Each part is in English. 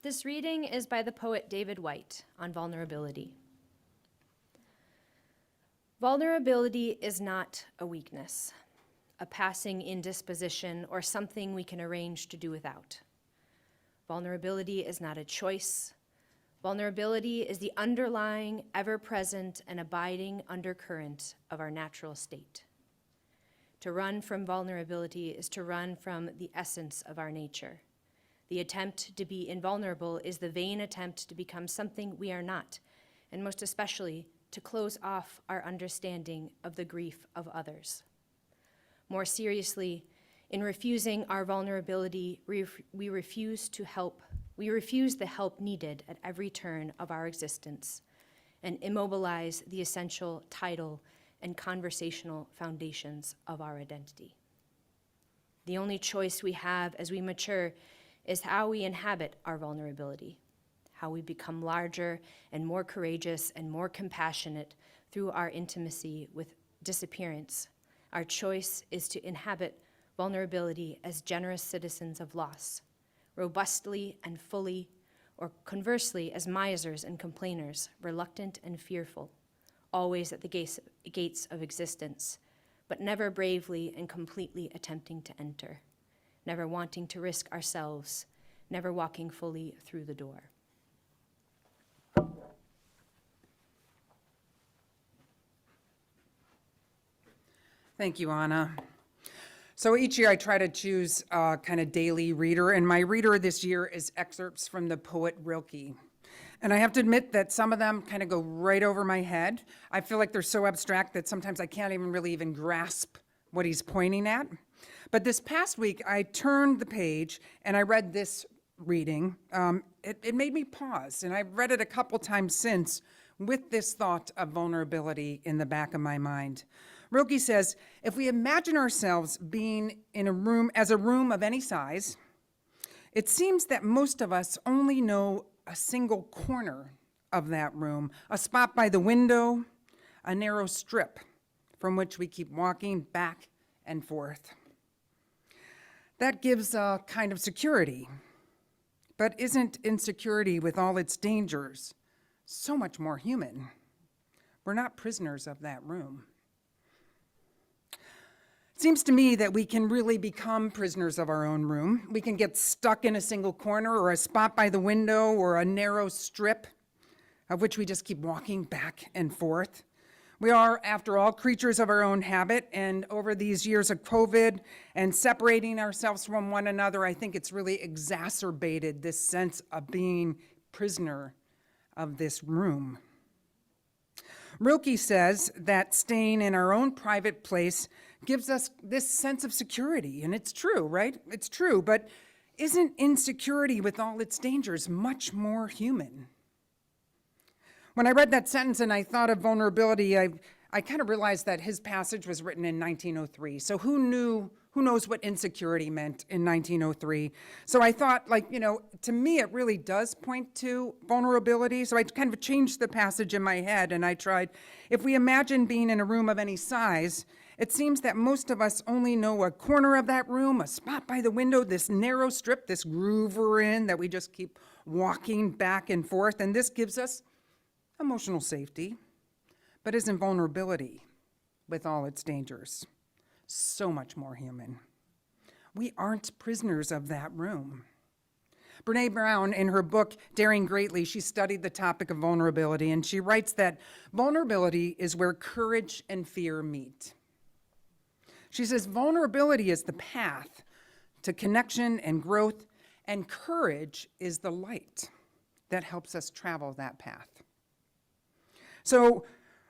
This reading is by the poet David White on vulnerability. Vulnerability is not a weakness, a passing indisposition, or something we can arrange to do without. Vulnerability is not a choice. Vulnerability is the underlying, ever-present, and abiding undercurrent of our natural state. To run from vulnerability is to run from the essence of our nature. The attempt to be invulnerable is the vain attempt to become something we are not, and most especially, to close off our understanding of the grief of others. More seriously, in refusing our vulnerability, we refuse to help. We refuse the help needed at every turn of our existence and immobilize the essential tidal and conversational foundations of our identity. The only choice we have as we mature is how we inhabit our vulnerability, how we become larger and more courageous and more compassionate through our intimacy with disappearance. Our choice is to inhabit vulnerability as generous citizens of loss, robustly and fully, or conversely as misers and complainers, reluctant and fearful, always at the gates of existence, but never bravely and completely attempting to enter, never wanting to risk ourselves, never walking fully through the door. Thank you, Anna. So each year I try to choose a kind of daily reader, and my reader this year is excerpts from the poet Rilke. And I have to admit that some of them kind of go right over my head. I feel like they're so abstract that sometimes I can't even grasp what he's pointing at. But this past week, I turned the page and I read this reading. It made me pause, and I've read it a couple times since with this thought of vulnerability in the back of my mind. Rilke says, if we imagine ourselves being in a room of any size, it seems that most of us only know a single corner of that room, a spot by the window, a narrow strip from which we keep walking back and forth. That gives a kind of security, but isn't insecurity with all its dangers so much more human? We're not prisoners of that room. It seems to me that we can really become prisoners of our own room. We can get stuck in a single corner or a spot by the window or a narrow strip of which we just keep walking back and forth. We are, after all, creatures of our own habit, and over these years of COVID and separating ourselves from one another, I think it's really exacerbated this sense of being prisoner of this room. Rilke says that staying in our own private place gives us this sense of security, and it's true, right? It's true, but isn't insecurity with all its dangers much more human? When I read that sentence and I thought of vulnerability, I kind of realized that his passage was written in 1903. So who knows what insecurity meant in 1903? So I thought, to me, it really does point to vulnerability. So I kind of changed the passage in my head and I tried, if we imagine being in a room of any size, it seems that most of us only know a corner of that room, a spot by the window, this narrow strip, this groove we're in that we just keep walking back and forth. And this gives us emotional safety, but isn't vulnerability with all its dangers so much more human? We aren't prisoners of that room. Brene Brown, in her book, Daring Greatly, she studied the topic of vulnerability, and she writes that vulnerability is where courage and fear meet. She says vulnerability is the path to connection and growth, and courage is the light that helps us travel that path. So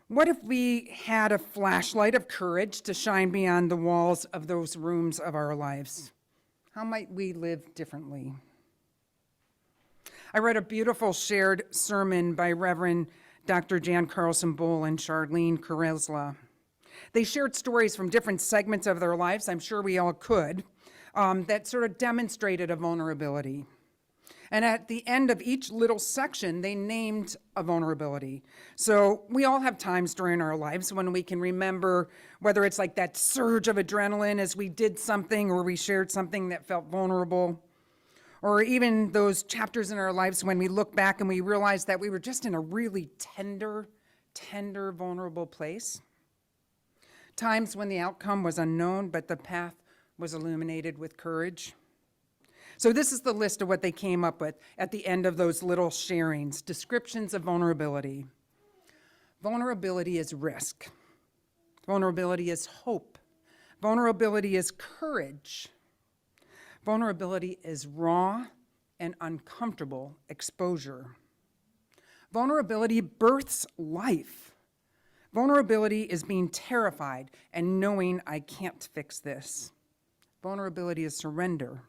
what if we had a flashlight of courage to shine beyond the walls of those rooms of our lives? How might we live differently? I read a beautiful shared sermon by Reverend Dr. Jan Carlson Bowl and Charlene Carezla. They shared stories from different segments of their lives, I'm sure we all could, that sort of demonstrated a vulnerability. And at the end of each little section, they named a vulnerability. So we all have times during our lives when we can remember whether it's like that surge of adrenaline as we did something or we shared something that felt vulnerable, Or even those chapters in our lives when we look back and we realize that we were just in a really tender, vulnerable place. Times when the outcome was unknown, but the path was illuminated with courage. So this is the list of what they came up with at the end of those little sharings, descriptions of vulnerability. Vulnerability is risk. Vulnerability is hope. Vulnerability is courage. Vulnerability is raw and uncomfortable exposure. Vulnerability births life. Vulnerability is being terrified and knowing I can't fix this. Vulnerability is surrender.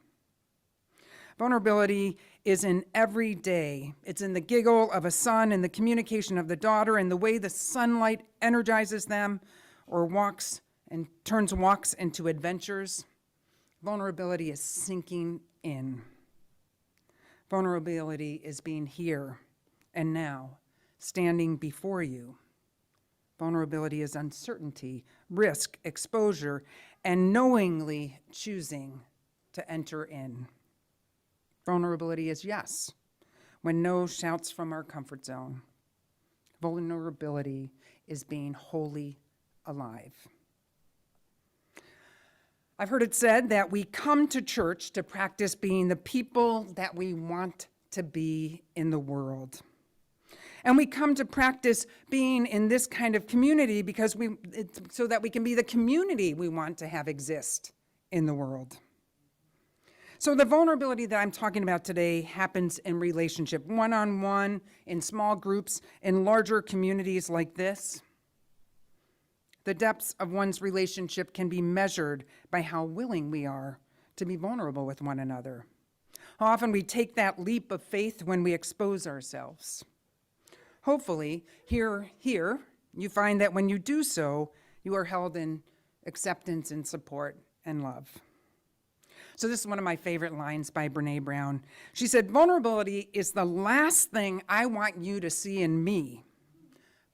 Vulnerability is in every day. It's in the giggle of a son, in the communication of the daughter, in the way the sunlight energizes them or turns walks into adventures. Vulnerability is sinking in. Vulnerability is being here and now, standing before you. Vulnerability is uncertainty, risk, exposure, and knowingly choosing to enter in. Vulnerability is yes, when no shouts from our comfort zone. Vulnerability is being wholly alive. I've heard it said that we come to church to practice being the people that we want to be in the world. And we come to practice being in this kind of community because so that we can be the community we want to have exist in the world. So the vulnerability that I'm talking about today happens in relationship, one-on-one, in small groups, in larger communities like this. The depths of one's relationship can be measured by how willing we are to be vulnerable with one another. How often we take that leap of faith when we expose ourselves. Hopefully, here, you find that when you do so, you are held in acceptance and support and love. So this is one of my favorite lines by Brené Brown. She said, "Vulnerability is the last thing I want you to see in me,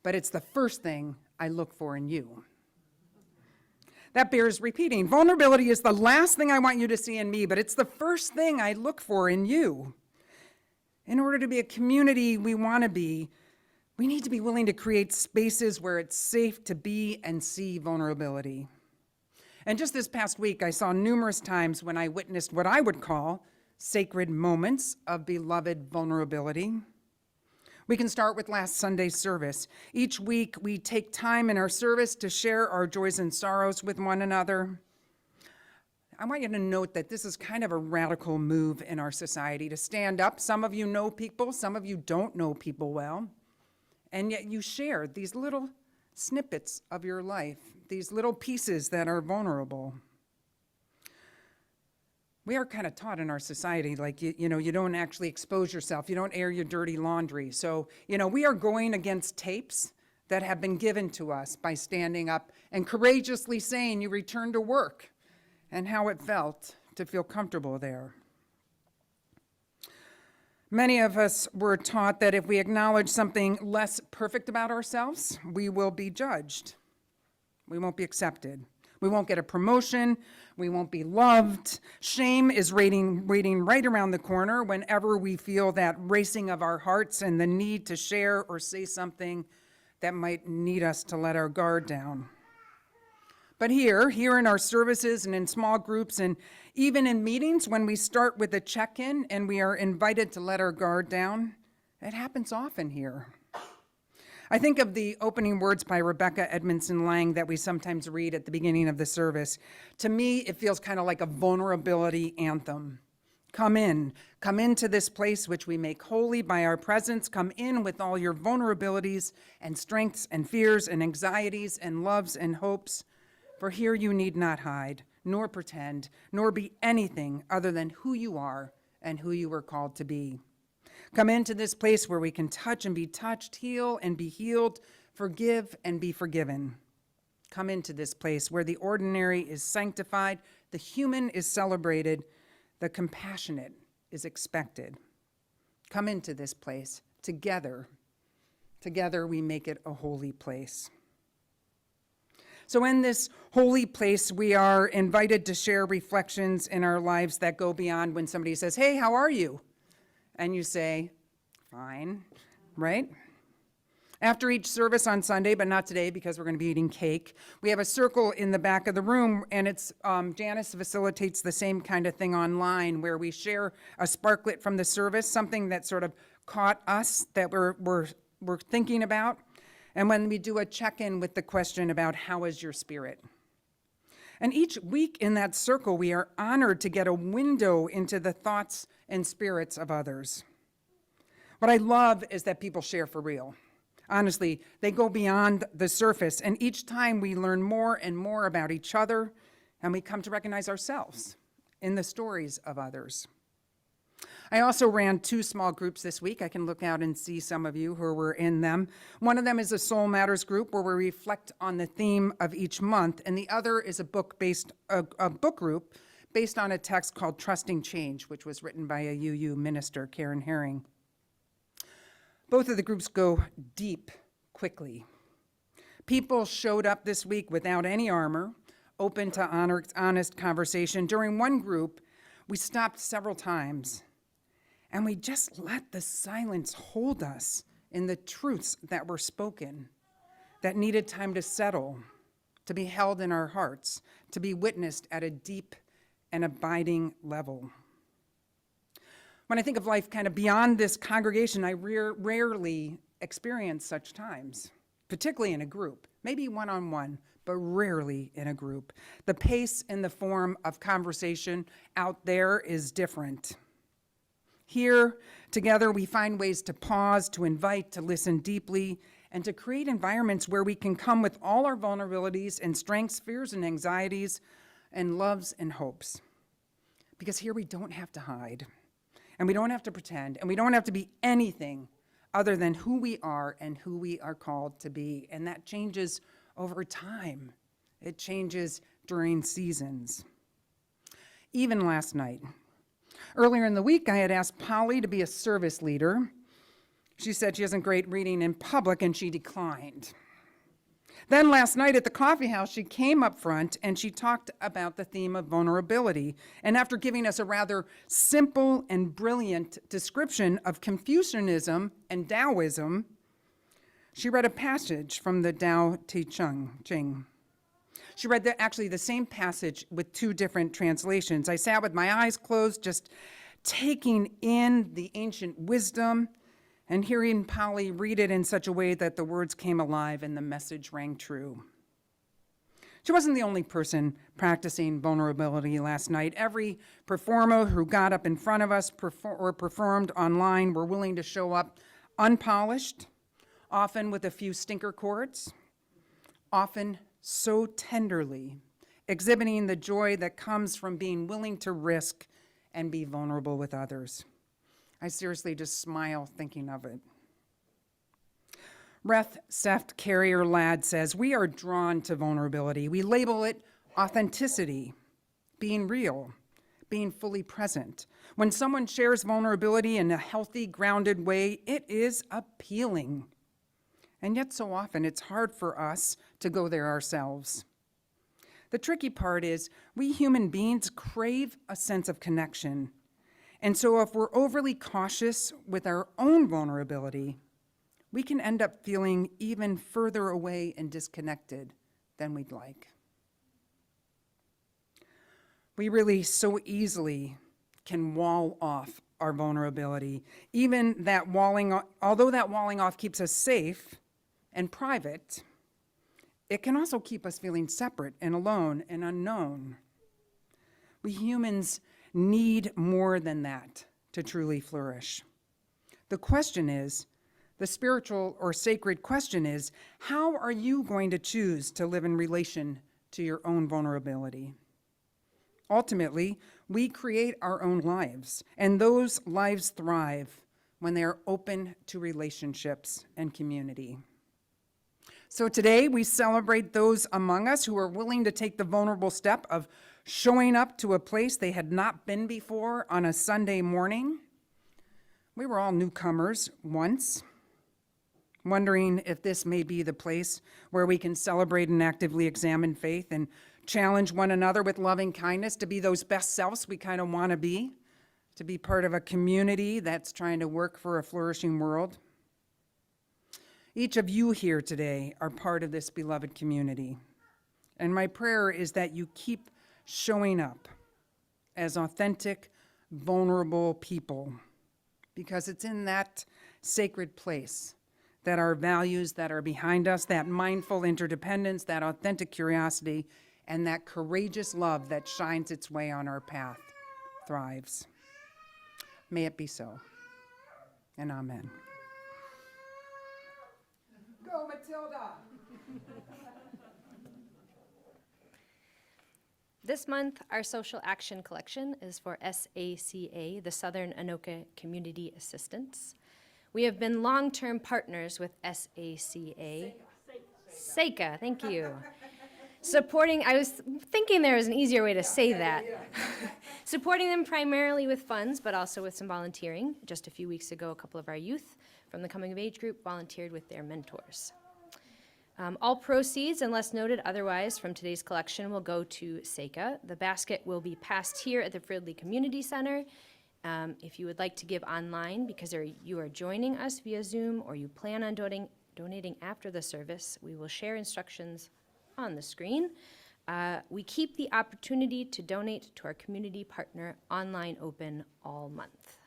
but it's the first thing I look for in you." That bears repeating. Vulnerability is the last thing I want you to see in me, but it's the first thing I look for in you. In order to be a community we want to be, we need to be willing to create spaces where it's safe to be and see vulnerability. And just this past week, I saw numerous times when I witnessed what I would call sacred moments of beloved vulnerability. We can start with last Sunday's service. Each week, we take time in our service to share our joys and sorrows with one another. I want you to note that this is kind of a radical move in our society to stand up. Some of you know people, some of you don't know people well, and yet you share these little snippets of your life, these little pieces that are vulnerable. We are kind of taught in our society, like, you don't actually expose yourself. You don't air your dirty laundry. So, we are going against tapes that have been given to us by standing up and courageously saying you returned to work and how it felt to feel comfortable there. Many of us were taught that if we acknowledge something less perfect about ourselves, we will be judged. We won't be accepted. We won't get a promotion. We won't be loved. Shame is waiting right around the corner whenever we feel that racing of our hearts and the need to share or say something that might need us to let our guard down. But here in our services and in small groups and even in meetings, when we start with a check-in and we are invited to let our guard down, it happens often here. I think of the opening words by Rebecca Edmondson Lang that we sometimes read at the beginning of the service. To me, it feels kind of like a vulnerability anthem. Come into this place which we make holy by our presence. Come in with all your vulnerabilities and strengths and fears and anxieties and loves and hopes. For here you need not hide, nor pretend, nor be anything other than who you are and who you were called to be. Come into this place where we can touch and be touched, heal and be healed, forgive and be forgiven. Come into this place where the ordinary is sanctified, the human is celebrated, the compassionate is expected. Come into this place together. Together we make it a holy place. So in this holy place, we are invited to share reflections in our lives that go beyond when somebody says, "Hey, how are you?" And you say, "Fine," right? After each service on Sunday, but not today because we're going to be eating cake, we have a circle in the back of the room, and it's Janice facilitates the same kind of thing online where we share a sparklet from the service, something that sort of caught us that we're thinking about. And when we do a check-in with the question about how is your spirit? And each week in that circle, we are honored to get a window into the thoughts and spirits of others. What I love is that people share for real. Honestly, they go beyond the surface, and each time we learn more and more about each other, and we come to recognize ourselves in the stories of others. I also ran 2 small groups this week. I can look out and see some of you who were in them. One of them is a Soul Matters group where we reflect on the theme of each month, and the other is a book group based on a text called Trusting Change, which was written by a UU minister, Karen Herring. Both of the groups go deep quickly. People showed up this week without any armor, open to honest conversation. During one group, we stopped several times, and we just let the silence hold us in the truths that were spoken, that needed time to settle, to be held in our hearts, to be witnessed at a deep and abiding level. When I think of life kind of beyond this congregation, I rarely experience such times, particularly in a group, maybe one-on-one, but rarely in a group. The pace and the form of conversation out there is different. Here, together, we find ways to pause, to invite, to listen deeply, and to create environments where we can come with all our vulnerabilities and strengths, fears and anxieties, and loves and hopes. Because here we don't have to hide, and we don't have to pretend, and we don't have to be anything other than who we are and who we are called to be. And that changes over time. It changes during seasons. Even last night. Earlier in the week, I had asked Polly to be a service leader. She said she isn't great reading in public, and she declined. Then last night at the coffee house, she came up front and she talked about the theme of vulnerability. And after giving us a rather simple and brilliant description of Confucianism and Taoism, she read a passage from the Tao Te Ching. She read actually the same passage with 2 different translations. I sat with my eyes closed, just taking in the ancient wisdom and hearing Polly read it in such a way that the words came alive and the message rang true. She wasn't the only person practicing vulnerability last night. Every performer who got up in front of us or performed online were willing to show up unpolished, often with a few stinker chords, often so tenderly, exhibiting the joy that comes from being willing to risk and be vulnerable with others. I seriously just smile thinking of it. Reth Seft Carrier Ladd says, we are drawn to vulnerability. We label it authenticity, being real, being fully present. When someone shares vulnerability in a healthy, grounded way, it is appealing. And yet so often it's hard for us to go there ourselves. The tricky part is we human beings crave a sense of connection. And so if we're overly cautious with our own vulnerability, we can end up feeling even further away and disconnected than we'd like. We really so easily can wall off our vulnerability. Even that although that walling off keeps us safe and private, it can also keep us feeling separate and alone and unknown. We humans need more than that to truly flourish. The question is, the spiritual or sacred question is, how are you going to choose to live in relation to your own vulnerability? Ultimately, we create our own lives, and those lives thrive when they are open to relationships and community. So today, we celebrate those among us who are willing to take the vulnerable step of showing up to a place they had not been before on a Sunday morning. We were all newcomers once. wondering if this may be the place where we can celebrate and actively examine faith and challenge one another with loving kindness to be those best selves we kind of want to be part of a community that's trying to work for a flourishing world. Each of you here today are part of this beloved community, and my prayer is that you keep showing up as authentic, vulnerable people, because it's in that sacred place that our values that are behind us, that mindful interdependence, that authentic curiosity, and that courageous love that shines its way on our path thrives. May it be so, and amen. Go, Matilda! This month, our social action collection is for SACA, the Southern Anoka Community Assistance. We have been long-term partners with SACA. SACA, thank you. Supporting, I was thinking there was an easier way to say that. Supporting them primarily with funds, but also with some volunteering. Just a few weeks ago, a couple of our youth from the Coming of Age group volunteered with their mentors. All proceeds, unless noted otherwise, from today's collection will go to SACA. The basket will be passed here at the Fridley Community Center. If you would like to give online because you are joining us via Zoom or you plan on donating after the service, we will share instructions on the screen. We keep the opportunity to donate to our community partner online open all month.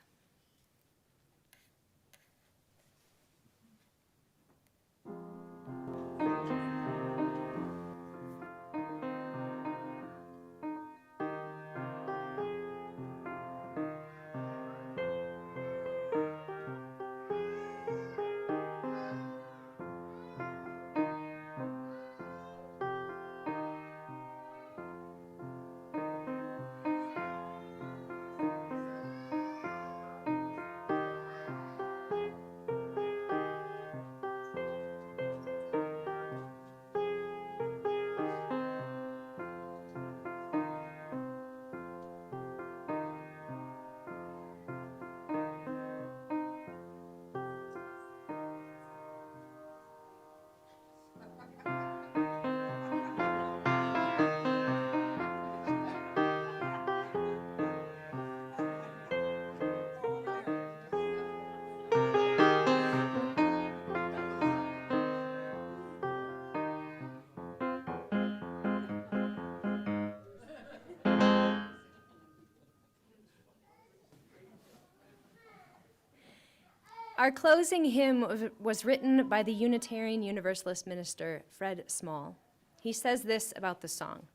Our closing hymn was written by the Unitarian Universalist minister, Fred Small. He says this about the song.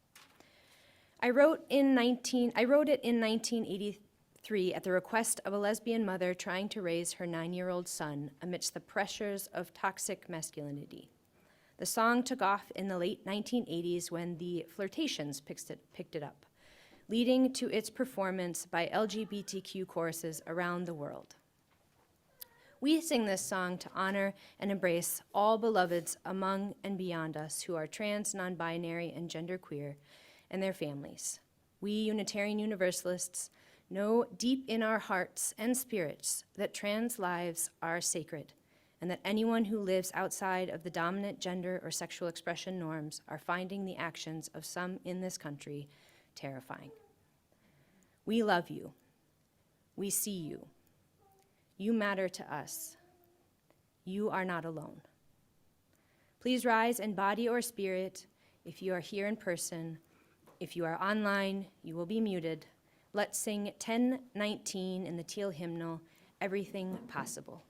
I wrote it in 1983 at the request of a lesbian mother trying to raise her 9-year-old son amidst the pressures of toxic masculinity. The song took off in the late 1980s when the Flirtations picked it up, leading to its performance by LGBTQ choruses around the world. We sing this song to honor and embrace all beloveds among and beyond us who are trans, non-binary, and genderqueer, and their families. We Unitarian Universalists know deep in our hearts and spirits that trans lives are sacred, and that anyone who lives outside of the dominant gender or sexual expression norms are finding the actions of some in this country terrifying. We love you. We see you. You matter to us. You are not alone. Please rise in body or spirit if you are here in person. If you are online, you will be muted. Let's sing 1019 in the Teal hymnal, Everything Possible.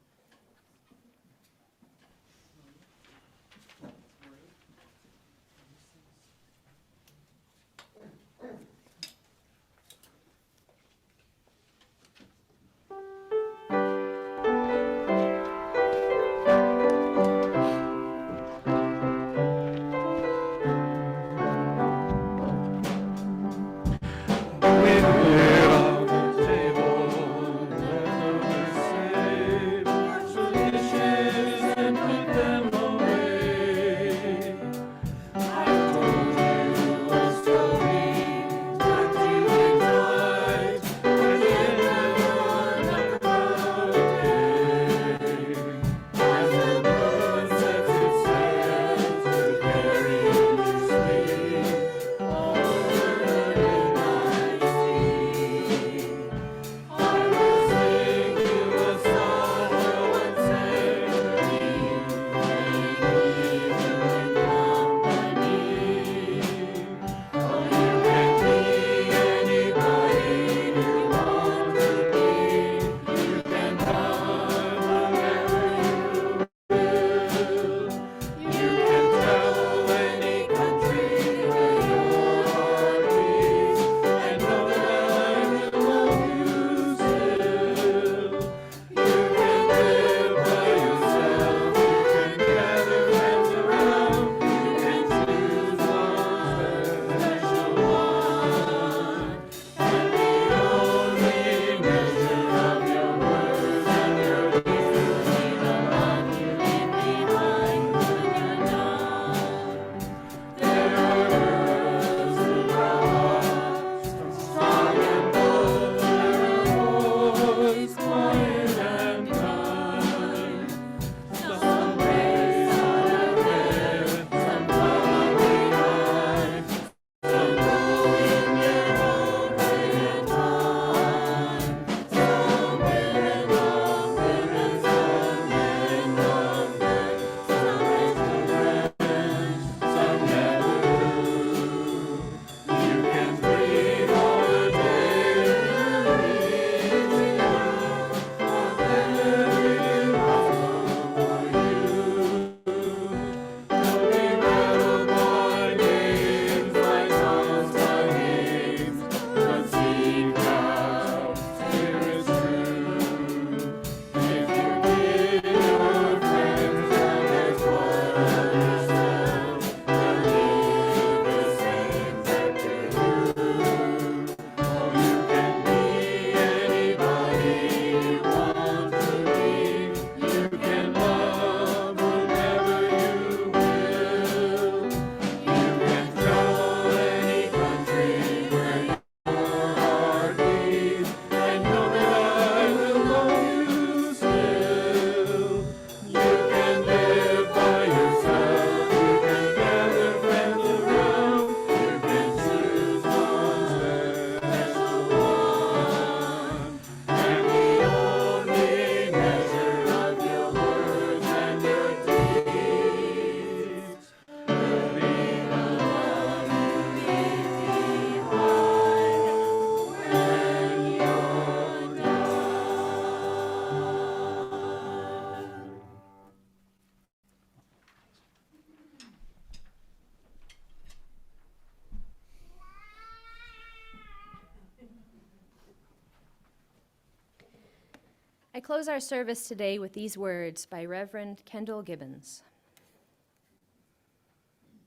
I close our service today with these words by Reverend Kendall Gibbons.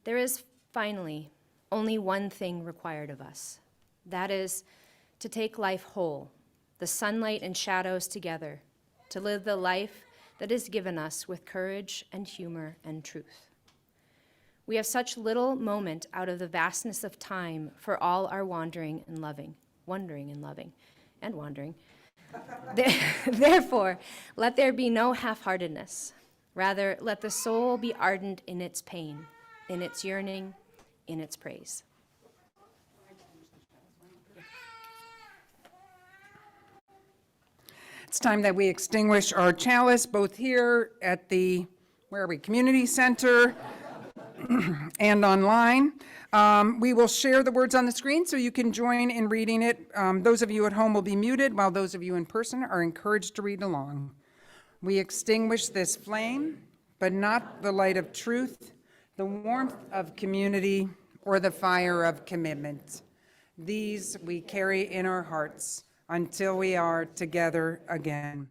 There is finally only one thing required of us. That is to take life whole, the sunlight and shadows together, to live the life that is given us with courage and humor and truth. We have such little moment out of the vastness of time for all our wandering and loving. Therefore, let there be no half-heartedness. Rather, let the soul be ardent in its pain, in its yearning, in its praise. It's time that we extinguish our chalice, both here at the, Community Center and online. We will share the words on the screen so you can join in reading it. Those of you at home will be muted, while those of you in person are encouraged to read along. We extinguish this flame, but not the light of truth, the warmth of community, or the fire of commitment. These we carry in our hearts until we are together again.